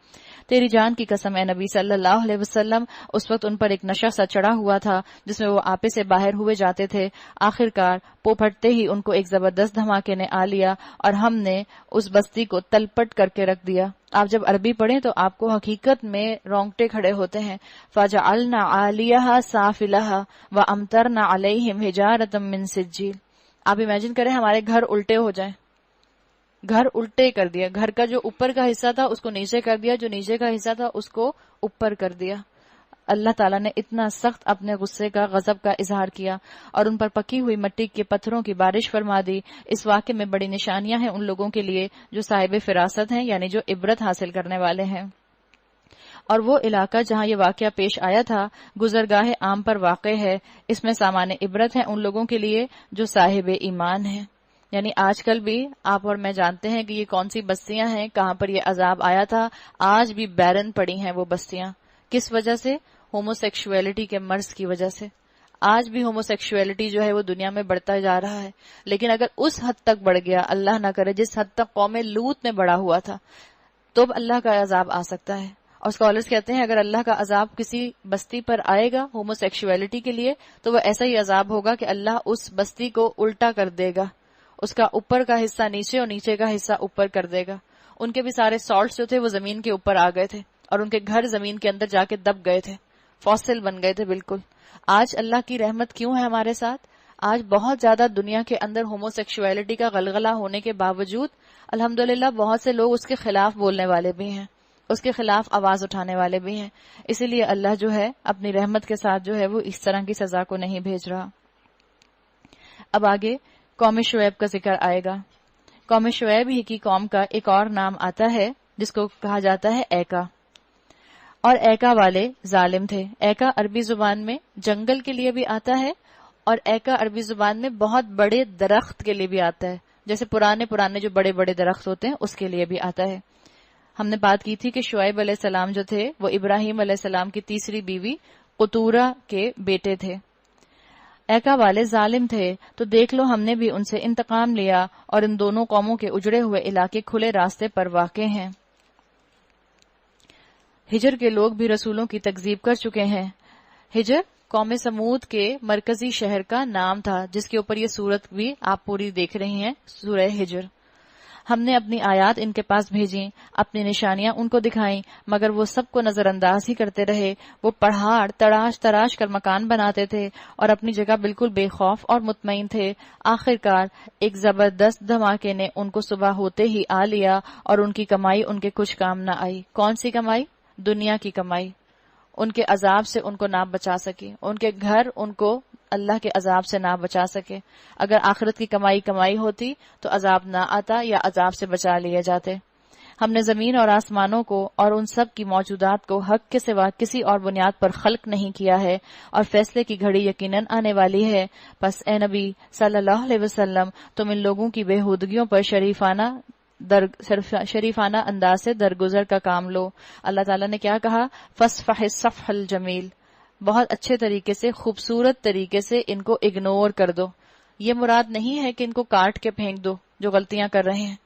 تیری جان کی قسم اے نبی صلی اللہ علیہ وسلم، اس وقت ان پر ایک نشہ سا چڑھا ہوا تھا جس میں وہ آپے سے باہر ہوئے جاتے تھے۔ آخر کار پو پھٹتے ہی ان کو ایک زبردست دھماکے نے آ لیا اور ہم نے اس بستی کو تلپٹ کر کے رکھ دیا۔ آپ جب عربی پڑھیں تو آپ کو حقیقت میں رونگٹے کھڑے ہوتے ہیں۔ فَجَعَلْنَا عَالِيَهَا سَافِلَهَا وَأَمْطَرْنَا عَلَيْهِمْ حِجَارَةً مِّن سِجِّيلٍ۔ آپ امیجن کریں ہمارے گھر الٹے ہو جائیں، گھر الٹے کر دیا، گھر کا جو اوپر کا حصہ تھا اس کو نیچے کر دیا، جو نیچے کا حصہ تھا اس کو اوپر کر دیا۔ اللہ تعالیٰ نے اتنا سخت اپنے غصے کا، غضب کا اظہار کیا اور ان پر پکی ہوئی مٹی کے پتھروں کی بارش فرما دی۔ اس واقعے میں بڑی نشانیاں ہیں ان لوگوں کے لیے جو صاحب فراست ہیں، یعنی جو عبرت حاصل کرنے والے ہیں۔ اور وہ علاقہ جہاں یہ واقعہ پیش آیا تھا گزرگاہ عام پر واقع ہے، اس میں سامان عبرت ہے ان لوگوں کے لیے جو صاحب ایمان ہیں۔ یعنی آج کل بھی آپ اور میں جانتے ہیں کہ یہ کون سی بستیاں ہیں، کہاں پر یہ عذاب آیا تھا، آج بھی بیرن پڑی ہیں وہ بستیاں۔ کس وجہ سے؟ ہومو سیکشولیٹی کے مرض کی وجہ سے۔ آج بھی ہومو سیکشولیٹی جو ہے وہ دنیا میں بڑھتا جا رہا ہے، لیکن اگر اس حد تک بڑھ گیا، اللہ نہ کرے جس حد تک قوم لوط میں بڑھا ہوا تھا، تو اب اللہ کا عذاب آ سکتا ہے۔ اور اسکالرز کہتے ہیں اگر اللہ کا عذاب کسی بستی پر آئے گا ہومو سیکشولیٹی کے لیے تو وہ ایسا ہی عذاب ہوگا کہ اللہ اس بستی کو الٹا کر دے گا، اس کا اوپر کا حصہ نیچے اور نیچے کا حصہ اوپر کر دے گا۔ ان کے بھی سارے سالٹس جو تھے وہ زمین کے اوپر آ گئے تھے اور ان کے گھر زمین کے اندر جا کے دب گئے تھے، فوسل بن گئے تھے بالکل۔ آج اللہ کی رحمت کیوں ہے ہمارے ساتھ؟ آج بہت زیادہ دنیا کے اندر ہومو سیکشولیٹی کا غلغلہ ہونے کے باوجود الحمدللہ بہت سے لوگ اس کے خلاف بولنے والے بھی ہیں، اس کے خلاف آواز اٹھانے والے بھی ہیں۔ اسی لیے اللہ جو ہے اپنی رحمت کے ساتھ جو ہے وہ اس طرح کی سزا کو نہیں بھیج رہا۔ اب آگے قوم شعیب کا ذکر آئے گا۔ قوم شعیب ہی کی قوم کا ایک اور نام آتا ہے جس کو کہا جاتا ہے ایکا، اور ایکا والے ظالم تھے۔ ایکا عربی زبان میں جنگل کے لیے بھی آتا ہے اور ایکا عربی زبان میں بہت بڑے درخت کے لیے بھی آتا ہے، جیسے پرانے جو بڑے بڑے درخت ہوتے ہیں اس کے لیے بھی آتا ہے۔ ہم نے بات کی تھی کہ شعیب علیہ السلام جو تھے وہ ابراہیم علیہ السلام کی تیسری بیوی قطورہ کے بیٹے تھے۔ ایکا والے ظالم تھے، تو دیکھ لو ہم نے بھی ان سے انتقام لیا اور ان دونوں قوموں کے اجڑے ہوئے علاقے کھلے راستے پر واقع ہیں۔ ہجر کے لوگ بھی رسولوں کی تکذیب کر چکے ہیں۔ ہجر قوم سمود کے مرکزی شہر کا نام تھا جس کے اوپر یہ سورت بھی آپ پوری دیکھ رہی ہیں، سورہ ہجر۔ ہم نے اپنی آیات ان کے پاس بھیجیں، اپنی نشانیاں ان کو دکھائیں، مگر وہ سب کو نظر انداز ہی کرتے رہے۔ وہ پہاڑ تراش تراش کر مکان بناتے تھے اور اپنی جگہ بالکل بے خوف اور مطمئن تھے۔ آخرکار ایک زبردست دھماکے نے ان کو صبح ہوتے ہی آ لیا اور ان کی کمائی ان کے کچھ کام نہ آئی۔ کون سی کمائی؟ دنیا کی کمائی۔ ان کے عذاب سے ان کو نہ بچا سکے، ان کے گھر ان کو اللہ کے عذاب سے نہ بچا سکے۔ اگر آخرت کی کمائی ہوتی تو عذاب نہ آتا یا عذاب سے بچا لیے جاتے۔ ہم نے زمین اور آسمانوں کو اور ان سب کی موجودات کو حق کے سوا کسی اور بنیاد پر خلق نہیں کیا ہے، اور فیصلے کی گھڑی یقیناً آنے والی ہے۔ پس اے نبی صلی اللہ علیہ وسلم، تم ان لوگوں کی بےہودگیوں پر شریفانہ انداز سے درگزر کا کام لو۔ اللہ تعالیٰ نے کیا کہا؟ فَاصْفَحِ الصَّفْحَ الْجَمِيلَ، بہت اچھے طریقے سے، خوبصورت طریقے سے ان کو اگنور کر دو۔ یہ مراد نہیں ہے کہ ان کو کاٹ کے پھینک دو جو غلطیاں کر رہے ہیں،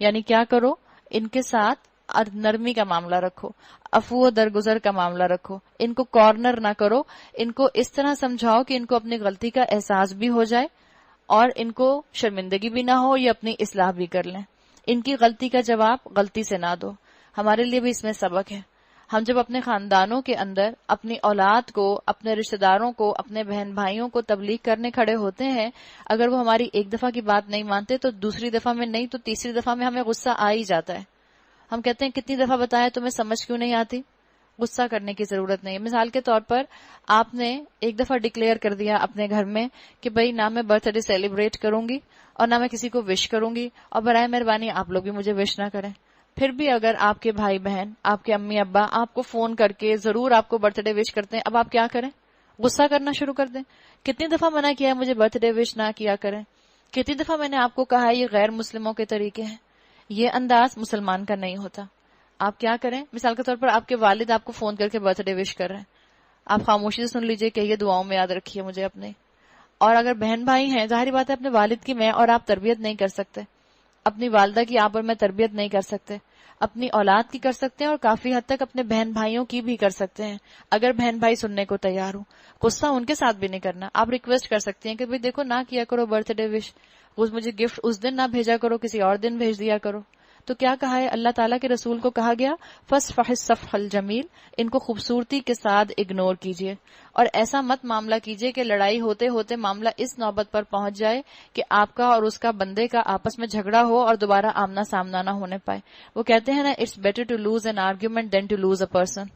یعنی کیا کرو؟ ان کے ساتھ نرمی کا معاملہ رکھو، عفو و درگزر کا معاملہ رکھو، ان کو کارنر نہ کرو، ان کو اس طرح سمجھاؤ کہ ان کو اپنی غلطی کا احساس بھی ہو جائے اور ان کو شرمندگی بھی نہ ہو، یہ اپنی اصلاح بھی کر لیں۔ ان کی غلطی کا جواب غلطی سے نہ دو۔ ہمارے لیے بھی اس میں سبق ہے۔ ہم جب اپنے خاندانوں کے اندر اپنی اولاد کو، اپنے رشتہ داروں کو، اپنے بہن بھائیوں کو تبلیغ کرنے کھڑے ہوتے ہیں، اگر وہ ہماری ایک دفعہ کی بات نہیں مانتے تو دوسری دفعہ میں نہیں تو تیسری دفعہ میں ہمیں غصہ آ ہی جاتا ہے۔ ہم کہتے ہیں کتنی دفعہ بتایا تمہیں سمجھ کیوں نہیں آتی؟ غصہ کرنے کی ضرورت نہیں ہے۔ مثال کے طور پر آپ نے ایک دفعہ ڈکلیئر کر دیا اپنے گھر میں کہ بھئی نہ میں برتھ ڈے سیلیبریٹ کروں گی اور نہ میں کسی کو وش کروں گی، اور برائے مہربانی آپ لوگ بھی مجھے وش نہ کریں۔ پھر بھی اگر آپ کے بھائی بہن، آپ کے امی ابا آپ کو فون کر کے ضرور آپ کو برتھ ڈے وش کرتے ہیں، اب آپ کیا کریں؟ غصہ کرنا شروع کر دیں۔ کتنی دفعہ منع کیا ہے مجھے برتھ ڈے وش نہ کیا کریں؟ کتنی دفعہ میں نے آپ کو کہا ہے یہ غیر مسلموں کے طریقے ہیں؟ یہ انداز مسلمان کا نہیں ہوتا۔ آپ کیا کریں؟ مثال کے طور پر آپ کے والد آپ کو فون کر کے برتھ ڈے وش کر رہے ہیں، آپ خاموشی سے سن لیجئے کہ یہ دعاؤں میں یاد رکھیے مجھے اپنے۔ اور اگر بہن بھائی ہیں، ظاہری بات ہے اپنے والد کی میں اور آپ تربیت نہیں کر سکتے، اپنی والدہ کی آپ اور میں تربیت نہیں کر سکتے، اپنی اولاد کی کر سکتے ہیں اور کافی حد تک اپنے بہن بھائیوں کی بھی کر سکتے ہیں اگر بہن بھائی سننے کو تیار ہوں۔ غصہ ان کے ساتھ بھی نہیں کرنا۔ آپ ریکویسٹ کر سکتی ہیں کہ بھئی دیکھو نہ کیا کرو برتھ ڈے وش، مجھے گفٹ اس دن نہ بھیجا کرو، کسی اور دن بھیج دیا کرو۔ تو کیا کہا ہے اللہ تعالیٰ کے رسول کو؟ کہا گیا فَاصْفَحِ الصَّفْحَ الْجَمِيلَ، ان کو خوبصورتی کے ساتھ اگنور کیجئے، اور ایسا مت معاملہ کیجئے کہ لڑائی ہوتے ہوتے معاملہ اس نوبت پر پہنچ جائے کہ آپ کا اور اس کا بندے کا آپس میں جھگڑا ہو اور دوبارہ آمنا سامنا نہ ہونے پائے۔ وہ کہتے ہیں نا it's better to lose an argument than to lose a person.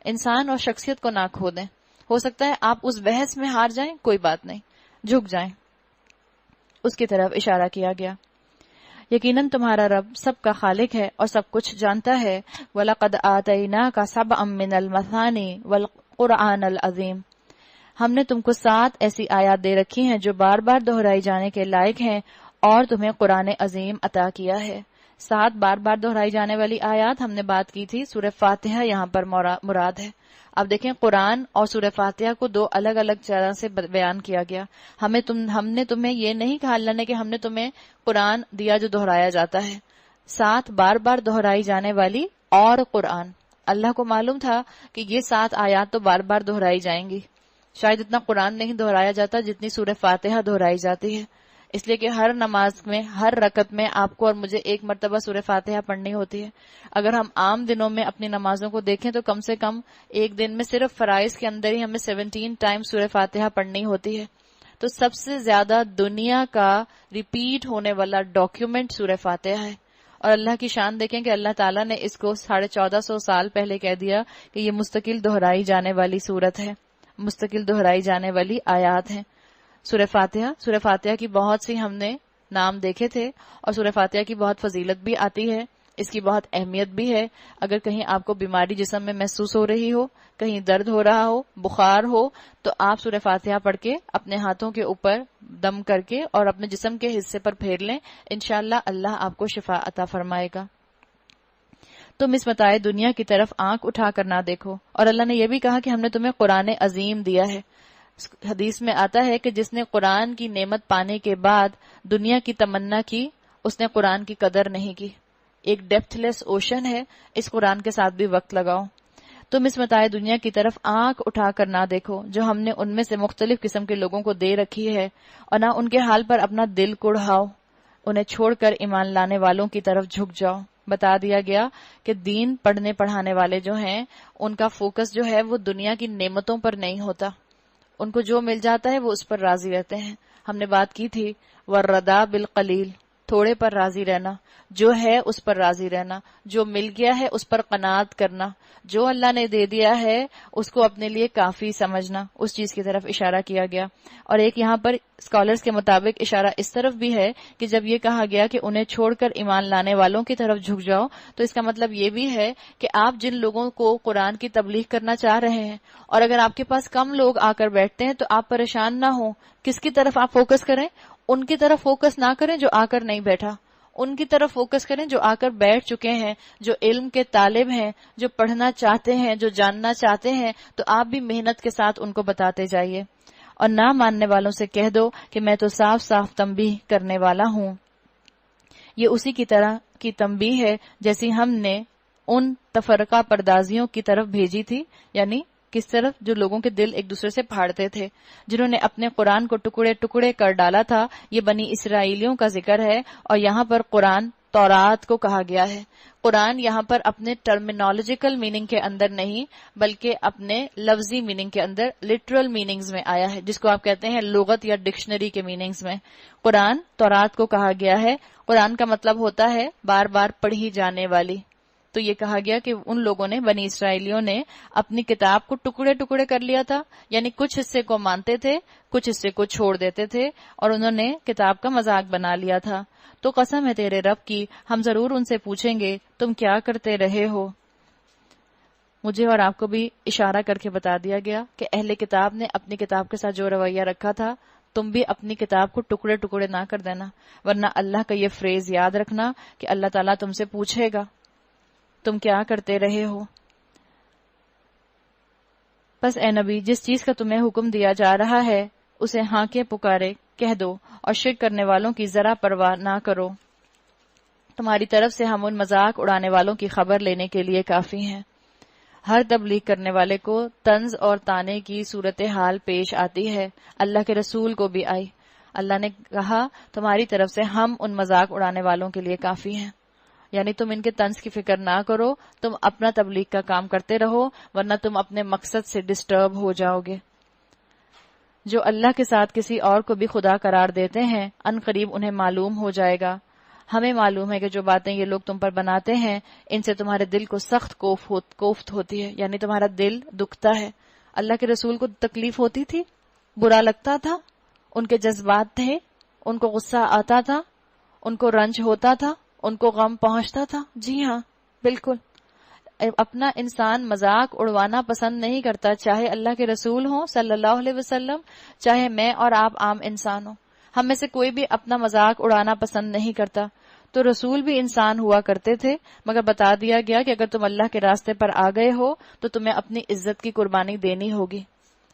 انسان اور شخصیت کو نہ کھو دیں۔ ہو سکتا ہے آپ اس بحث میں ہار جائیں، کوئی بات نہیں، جھک جائیں۔ اس کی طرف اشارہ کیا گیا۔ یقیناً تمہارا رب سب کا خالق ہے اور سب کچھ جانتا ہے۔ وَلَقَدْ آتَيْنَاكَ سَبْعًا مِّنَ الْمَثَانِي وَالْقُرْآنَ الْعَظِيمَ، ہم نے تم کو 7 ایسی آیات دے رکھی ہیں جو بار بار دہرائی جانے کے لائق ہیں، اور تمہیں قرآن عظیم عطا کیا ہے۔ 7 بار بار دہرائی جانے والی آیات ہم نے بات کی تھی، سورہ فاتحہ یہاں پر مراد ہے۔ اب دیکھیں قرآن اور سورہ فاتحہ کو 2 الگ الگ طرح سے بیان کیا گیا۔ ہم نے تمہیں یہ نہیں کہا اللہ نے کہ ہم نے تمہیں قرآن دیا جو دہرایا جاتا ہے۔ 7 بار بار دہرائی جانے والی اور قرآن، اللہ کو معلوم تھا کہ یہ 7 آیات تو بار بار دہرائی جائیں گی، شاید اتنا قرآن نہیں دہرایا جاتا جتنی سورہ فاتحہ دہرائی جاتی ہے، اس لیے کہ ہر نماز میں، ہر رکعت میں آپ کو اور مجھے 1 مرتبہ سورہ فاتحہ پڑھنی ہوتی ہے۔ اگر ہم عام دنوں میں اپنی نمازوں کو دیکھیں تو کم سے کم ایک دن میں صرف فرائض کے اندر ہی ہمیں 17 ٹائم سورہ فاتحہ پڑھنی ہوتی ہے۔ تو سب سے زیادہ دنیا کا ریپیٹ ہونے والا ڈاکیومنٹ سورہ فاتحہ ہے، اور اللہ کی شان دیکھیں کہ اللہ تعالیٰ نے اس کو 1450 سال پہلے کہہ دیا کہ یہ مستقل دہرائی جانے والی سورت ہے، مستقل دہرائی جانے والی آیات ہیں۔ سورہ فاتحہ کی بہت سی ہم نے نام دیکھے تھے، اور سورہ فاتحہ کی بہت فضیلت بھی آتی ہے، اس کی بہت اہمیت بھی ہے۔ اگر کہیں آپ کو بیماری جسم میں محسوس ہو رہی ہو، کہیں درد ہو رہا ہو، بخار ہو، تو آپ سورہ فاتحہ پڑھ کے اپنے ہاتھوں کے اوپر دم کر کے اور اپنے جسم کے حصے پر پھیر لیں، انشاءاللہ اللہ آپ کو شفا عطا فرمائے گا۔ تم اس متاع دنیا کی طرف آنکھ اٹھا کر نہ دیکھو، اور اللہ نے یہ بھی کہا کہ ہم نے تمہیں قرآن عظیم دیا ہے۔ حدیث میں آتا ہے کہ جس نے قرآن کی نعمت پانے کے بعد دنیا کی تمنا کی، اس نے قرآن کی قدر نہیں کی۔ ایک ڈیپتھ لیس اوشن ہے، اس قرآن کے ساتھ بھی وقت لگاؤ۔ تم اس متاع دنیا کی طرف آنکھ اٹھا کر نہ دیکھو جو ہم نے ان میں سے مختلف قسم کے لوگوں کو دے رکھی ہے، اور نہ ان کے حال پر اپنا دل کڑھاؤ، انہیں چھوڑ کر ایمان لانے والوں کی طرف جھک جاؤ۔ بتا دیا گیا کہ دین پڑھنے پڑھانے والے جو ہیں ان کا فوکس جو ہے وہ دنیا کی نعمتوں پر نہیں ہوتا، ان کو جو مل جاتا ہے وہ اس پر راضی رہتے ہیں۔ ہم نے بات کی تھی والرضا بالقلیل، تھوڑے پر راضی رہنا، جو ہے اس پر راضی رہنا، جو مل گیا ہے اس پر قناعت کرنا، جو اللہ نے دے دیا ہے اس کو اپنے لیے کافی سمجھنا، اس چیز کی طرف اشارہ کیا گیا۔ اور ایک یہاں پر اسکالرز کے مطابق اشارہ اس طرف بھی ہے کہ جب یہ کہا گیا کہ انہیں چھوڑ کر ایمان لانے والوں کی طرف جھک جاؤ، تو اس کا مطلب یہ بھی ہے کہ آپ جن لوگوں کو قرآن کی تبلیغ کرنا چاہ رہے ہیں، اور اگر آپ کے پاس کم لوگ آ کر بیٹھتے ہیں تو آپ پریشان نہ ہوں۔ کس کی طرف آپ فوکس کریں؟ ان کی طرف فوکس نہ کریں جو آ کر نہیں بیٹھا، ان کی طرف فوکس کریں جو آ کر بیٹھ چکے ہیں، جو علم کے طالب ہیں، جو پڑھنا چاہتے ہیں، جو جاننا چاہتے ہیں، تو آپ بھی محنت کے ساتھ ان کو بتاتے جائیے۔ اور نہ ماننے والوں سے کہہ دو کہ میں تو صاف صاف تنبیہ کرنے والا ہوں۔ یہ اسی کی طرح کی تنبیہ ہے جیسی ہم نے ان تفرقہ پردازیوں کی طرف بھیجی تھی، یعنی کس طرف؟ جو لوگوں کے دل ایک دوسرے سے پھاڑتے تھے، جنہوں نے اپنے قرآن کو ٹکڑے ٹکڑے کر ڈالا تھا۔ یہ بنی اسرائیلیوں کا ذکر ہے، اور یہاں پر قرآن تورات کو کہا گیا ہے۔ قرآن یہاں پر اپنے ٹرمینالوجیکل میننگ کے اندر نہیں بلکہ اپنے لفظی میننگ کے اندر، لٹرل میننگز میں آیا ہے، جس کو آپ کہتے ہیں لغت یا ڈکشنری کے میننگز میں۔ قرآن تورات کو کہا گیا ہے۔ قرآن کا مطلب ہوتا ہے بار بار پڑھی جانے والی۔ تو یہ کہا گیا کہ ان لوگوں نے، بنی اسرائیلیوں نے اپنی کتاب کو ٹکڑے ٹکڑے کر لیا تھا، یعنی کچھ حصے کو مانتے تھے، کچھ حصے کو چھوڑ دیتے تھے، اور انہوں نے کتاب کا مذاق بنا لیا تھا۔ تو قسم ہے تیرے رب کی، ہم ضرور ان سے پوچھیں گے تم کیا کرتے رہے ہو۔ مجھے اور آپ کو بھی اشارہ کر کے بتا دیا گیا کہ اہل کتاب نے اپنی کتاب کے ساتھ جو رویہ رکھا تھا، تم بھی اپنی کتاب کو ٹکڑے ٹکڑے نہ کر دینا، ورنہ اللہ کا یہ فریز یاد رکھنا کہ اللہ تعالیٰ تم سے پوچھے گا تم کیا کرتے رہے ہو۔ بس اے نبی، جس چیز کا تمہیں حکم دیا جا رہا ہے اسے ہاں کے پکارے کہہ دو، اور شرک کرنے والوں کی ذرا پرواہ نہ کرو۔ تمہاری طرف سے ہم ان مذاق اڑانے والوں کی خبر لینے کے لیے کافی ہیں۔ ہر تبلیغ کرنے والے کو طنز اور طعنے کی صورتحال پیش آتی ہے، اللہ کے رسول کو بھی آئی۔ اللہ نے کہا تمہاری طرف سے ہم ان مذاق اڑانے والوں کے لیے کافی ہیں، یعنی تم ان کے طنز کی فکر نہ کرو، تم اپنا تبلیغ کا کام کرتے رہو، ورنہ تم اپنے مقصد سے ڈسٹرب ہو جاؤ گے۔ جو اللہ کے ساتھ کسی اور کو بھی خدا قرار دیتے ہیں، ان قریب انہیں معلوم ہو جائے گا۔ ہمیں معلوم ہے کہ جو باتیں یہ لوگ تم پر بناتے ہیں ان سے تمہارے دل کو سخت کوفت ہوتی ہے، یعنی تمہارا دل دکھتا ہے۔ اللہ کے رسول کو تکلیف ہوتی تھی، برا لگتا تھا، ان کے جذبات تھے، ان کو غصہ آتا تھا، ان کو رنج ہوتا تھا، ان کو غم پہنچتا تھا۔ جی ہاں، بالکل۔ اپنا انسان مذاق اڑوانا پسند نہیں کرتا، چاہے اللہ کے رسول ہوں صلی اللہ علیہ وسلم، چاہے میں اور آپ عام انسان ہوں۔ ہم میں سے کوئی بھی اپنا مذاق اڑانا پسند نہیں کرتا۔ تو رسول بھی انسان ہوا کرتے تھے، مگر بتا دیا گیا کہ اگر تم اللہ کے راستے پر آ گئے ہو تو تمہیں اپنی عزت کی قربانی دینی ہوگی۔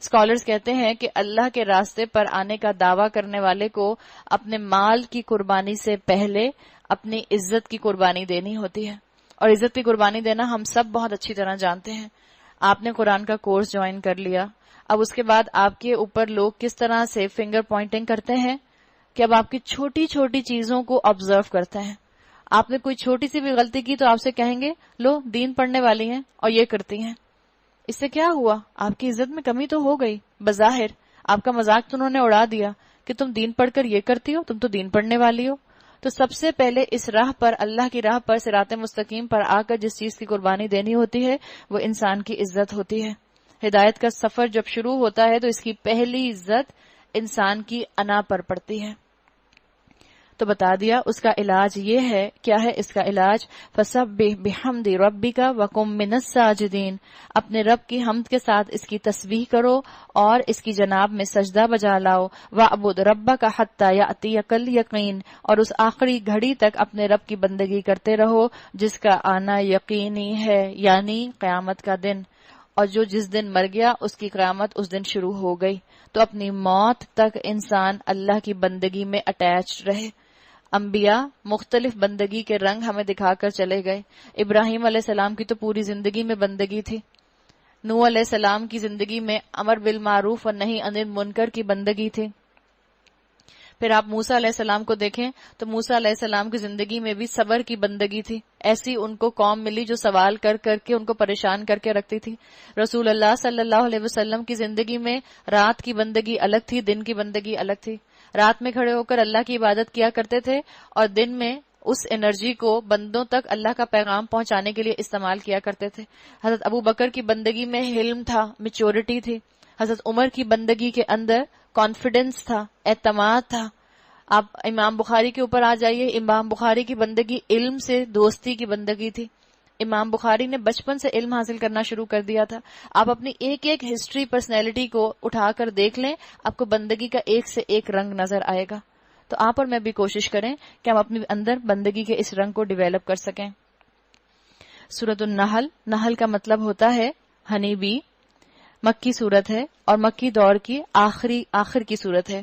اسکالرز کہتے ہیں کہ اللہ کے راستے پر آنے کا دعویٰ کرنے والے کو اپنے مال کی قربانی سے پہلے اپنی عزت کی قربانی دینی ہوتی ہے، اور عزت کی قربانی دینا ہم سب بہت اچھی طرح جانتے ہیں۔ آپ نے قرآن کا کورس جوائن کر لیا، اب اس کے بعد آپ کے اوپر لوگ کس طرح سے فنگر پوائنٹنگ کرتے ہیں کہ اب آپ کی چھوٹی چھوٹی چیزوں کو آبزرو کرتے ہیں۔ آپ نے کوئی چھوٹی سی بھی غلطی کی تو آپ سے کہیں گے لو دین پڑھنے والی ہیں اور یہ کرتی ہیں۔ اس سے کیا ہوا؟ آپ کی عزت میں کمی تو ہو گئی، بظاہر آپ کا مذاق تو انہوں نے اڑا دیا کہ تم دین پڑھ کر یہ کرتی ہو، تم تو دین پڑھنے والی ہو۔ تو سب سے پہلے اس راہ پر، اللہ کی راہ پر، صراط مستقیم پر آ کر جس چیز کی قربانی دینی ہوتی ہے وہ انسان کی عزت ہوتی ہے۔ ہدایت کا سفر جب شروع ہوتا ہے تو اس کی پہلی عزت انسان کی انا پر پڑتی ہے۔ تو بتا دیا اس کا علاج یہ ہے۔ کیا ہے اس کا علاج؟ فَسَبِّحْ بِحَمْدِ رَبِّكَ وَكُن مِّنَ السَّاجِدِينَ، اپنے رب کی حمد کے ساتھ اس کی تسبیح کرو اور اس کی جناب میں سجدہ بجا لاؤ۔ وَاعْبُدْ رَبَّكَ حَتَّى يَأْتِيَكَ الْيَقِينُ، اور اس آخری گھڑی تک اپنے رب کی بندگی کرتے رہو جس کا آنا یقینی ہے، یعنی قیامت کا دن۔ اور جو جس دن مر گیا اس کی قیامت اس دن شروع ہو گئی۔ تو اپنی موت تک انسان اللہ کی بندگی میں اٹیچ رہے۔ انبیاء مختلف بندگی کے رنگ ہمیں دکھا کر چلے گئے۔ ابراہیم علیہ السلام کی تو پوری زندگی میں بندگی تھی، نوح علیہ السلام کی زندگی میں امر بالمعروف اور نہی عن المنکر کی بندگی تھی. پھر آپ موسیٰ علیہ السلام کو دیکھیں تو موسیٰ علیہ السلام کی زندگی میں بھی صبر کی بندگی تھی. ایسی ان کو قوم ملی جو سوال کر کر کے ان کو پریشان کر کے رکھتی تھی. رسول اللہ صلی اللہ علیہ وسلم کی زندگی میں رات کی بندگی الگ تھی، دن کی بندگی الگ تھی. رات میں کھڑے ہو کر اللہ کی عبادت کیا کرتے تھے اور دن میں اس انرجی کو بندوں تک اللہ کا پیغام پہنچانے کے لیے استعمال کیا کرتے تھے. حضرت ابو بکر کی بندگی میں حلم تھا، میچورٹی تھی. حضرت عمر کی بندگی کے اندر کانفیڈنس تھا، اعتماد تھا. آپ امام بخاری کے اوپر آ جائیے، امام بخاری کی بندگی علم سے دوستی کی بندگی تھی. امام بخاری نے بچپن سے علم حاصل کرنا شروع کر دیا تھا. آپ اپنی ایک ایک ہسٹری پرسنالٹی کو اٹھا کر دیکھ لیں، آپ کو بندگی کا ایک سے ایک رنگ نظر آئے گا. تو آپ اور میں بھی کوشش کریں کہ ہم اپنے اندر بندگی کے اس رنگ کو ڈیویلپ کر سکیں. سورۃ النحل، نحل کا مطلب ہوتا ہے ہنی بی. مکی صورت ہے اور مکی دور کی آخر کی صورت ہے.